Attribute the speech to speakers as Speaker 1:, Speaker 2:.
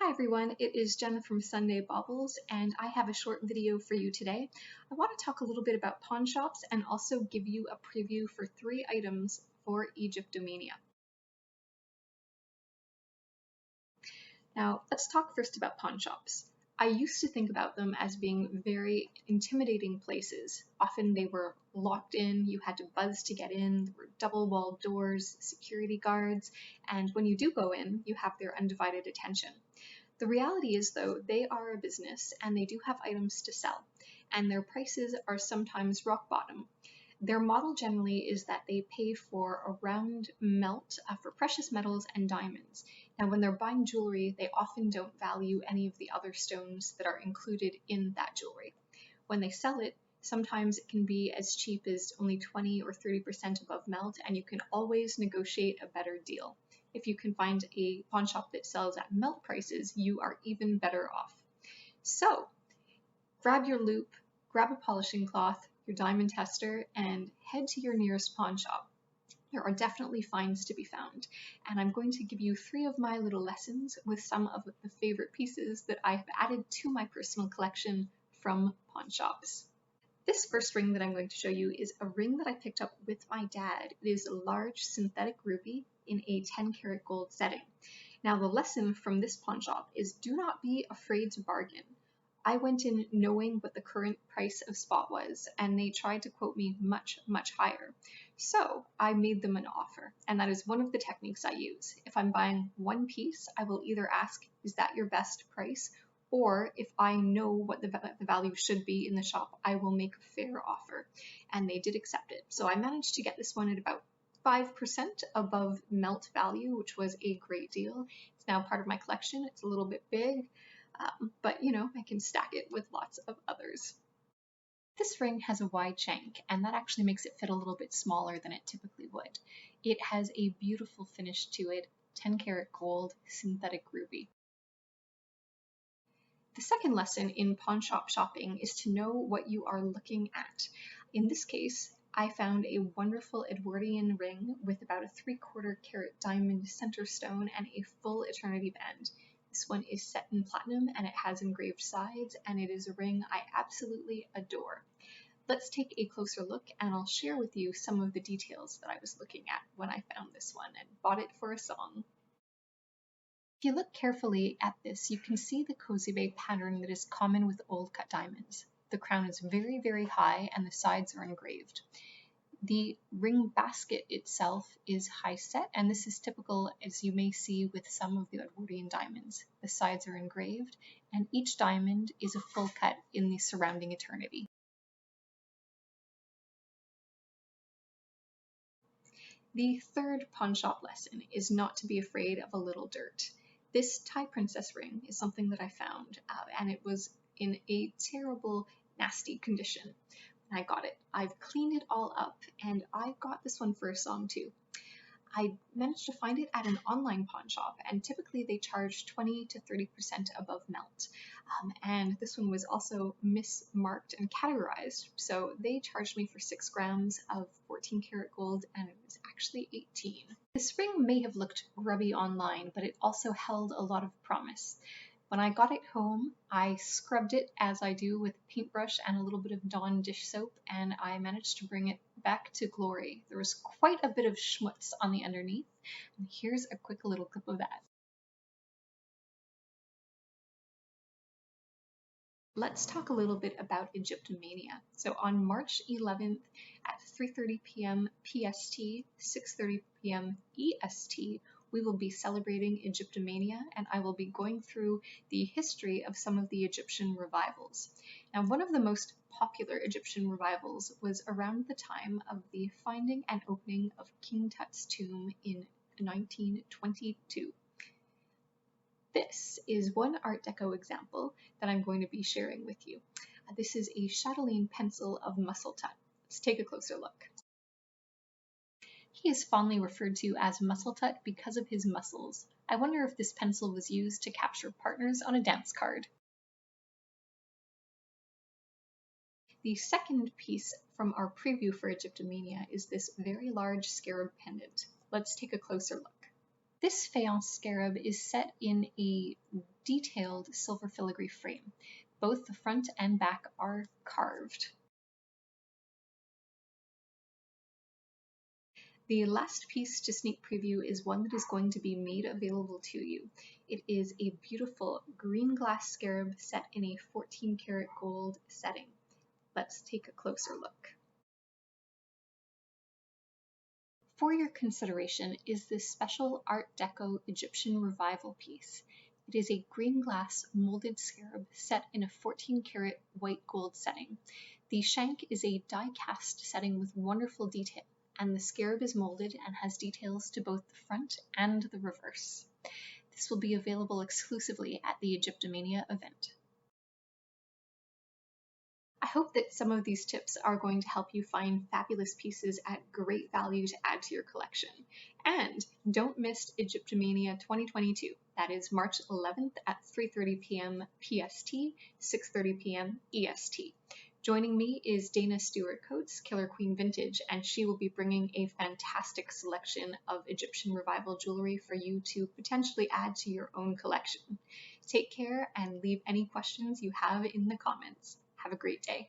Speaker 1: Hi everyone, it is Jen from Sundae Baubles, and I have a short video for you today. I want to talk a little bit about pawn shops and also give you a preview for 3 items for Egyptomania. Now, let's talk first about pawn shops. I used to think about them as being very intimidating places. Often they were locked in, you had to buzz to get in, there were double-walled doors, security guards, and when you do go in, you have their undivided attention. The reality is, though, they are a business and they do have items to sell, and their prices are sometimes rock bottom. Their model generally is that they pay for a round melt for precious metals and diamonds. Now, when they're buying jewelry, they often don't value any of the other stones that are included in that jewelry. When they sell it, sometimes it can be as cheap as only 20 or 30% above melt, and you can always negotiate a better deal. If you can find a pawn shop that sells at melt prices, you are even better off. So, grab your loupe, grab a polishing cloth, your diamond tester, and head to your nearest pawn shop. There are definitely finds to be found, and I'm going to give you 3 of my little lessons with some of the favorite pieces that I have added to my personal collection from pawn shops. This first ring that I'm going to show you is a ring that I picked up with my dad. It is a large synthetic ruby in a 10-karat gold setting. Now, the lesson from this pawn shop is do not be afraid to bargain. I went in knowing what the current price of spot was, and they tried to quote me much, much higher. So I made them an offer, and that is one of the techniques I use. If I'm buying one piece, I will either ask, is that your best price? Or if I know what the value should be in the shop, I will make a fair offer. And they did accept it. So I managed to get this one at about 5% above melt value, which was a great deal. It's now part of my collection. It's a little bit big, but you know, I can stack it with lots of others. This ring has a wide shank, and that actually makes it fit a little bit smaller than it typically would. It has a beautiful finish to it, 10-karat gold synthetic ruby. The second lesson in pawn shop shopping is to know what you are looking at. In this case, I found a wonderful Edwardian ring with about a 3/4 carat diamond center stone and a full eternity band. This one is set in platinum and it has engraved sides, and it is a ring I absolutely adore. Let's take a closer look and I'll share with you some of the details that I was looking at when I found this one and bought it for a song. If you look carefully at this, you can see the Kozibe pattern that is common with old cut diamonds. The crown is very, very high and the sides are engraved. The ring basket itself is high set, and this is typical, as you may see with some of the Edwardian diamonds. The sides are engraved and each diamond is a full cut in the surrounding eternity. The third pawn shop lesson is not to be afraid of a little dirt. This Thai princess ring is something that I found, and it was in a terrible, nasty condition when I got it. I've cleaned it all up, and I got this one for a song too. I managed to find it at an online pawn shop, and typically they charge 20 to 30% above melt. And this one was also mismarked and categorized, so they charged me for 6 grams of 14-karat gold, and it was actually 18. This ring may have looked grubby online, but it also held a lot of promise. When I got it home, I scrubbed it as I do with a paintbrush and a little bit of Dawn dish soap, and I managed to bring it back to glory. There was quite a bit of schmutz on the underneath, and here's a quick little clip of that. Let's talk a little bit about Egyptomania. So on March 11th at 3:30 p.m. PST, 6:30 p.m. EST, we will be celebrating Egyptomania, and I will be going through the history of some of the Egyptian revivals. Now, one of the most popular Egyptian revivals was around the time of the finding and opening of King Tut's tomb in 1922. This is one Art Deco example that I'm going to be sharing with you. This is a chatelaine pencil of Muscle Tut. Let's take a closer look. He is fondly referred to as Muscle Tut because of his muscles. I wonder if this pencil was used to capture partners on a dance card. The second piece from our preview for Egyptomania is this very large scarab pendant. Let's take a closer look. This faience scarab is set in a detailed silver filigree frame. Both the front and back are carved. The last piece to sneak preview is one that is going to be made available to you. It is a beautiful green glass scarab set in a 14 karat gold setting. Let's take a closer look. For your consideration is this special Art Deco Egyptian revival piece. It is a green glass molded scarab set in a 14 karat white gold setting. The shank is a die cast setting with wonderful detail, and the scarab is molded and has details to both the front and the reverse. This will be available exclusively at the Egyptomania event. I hope that some of these tips are going to help you find fabulous pieces at great value to add to your collection. And don't miss Egyptomania 2022. That is March 11th at 3:30 p.m. PST, 6:30 p.m. EST. Joining me is Dana Stewart Coates, Killer Queen Vintage, and she will be bringing a fantastic selection of Egyptian revival jewelry for you to potentially add to your own collection. Take care and leave any questions you have in the comments. Have a great day.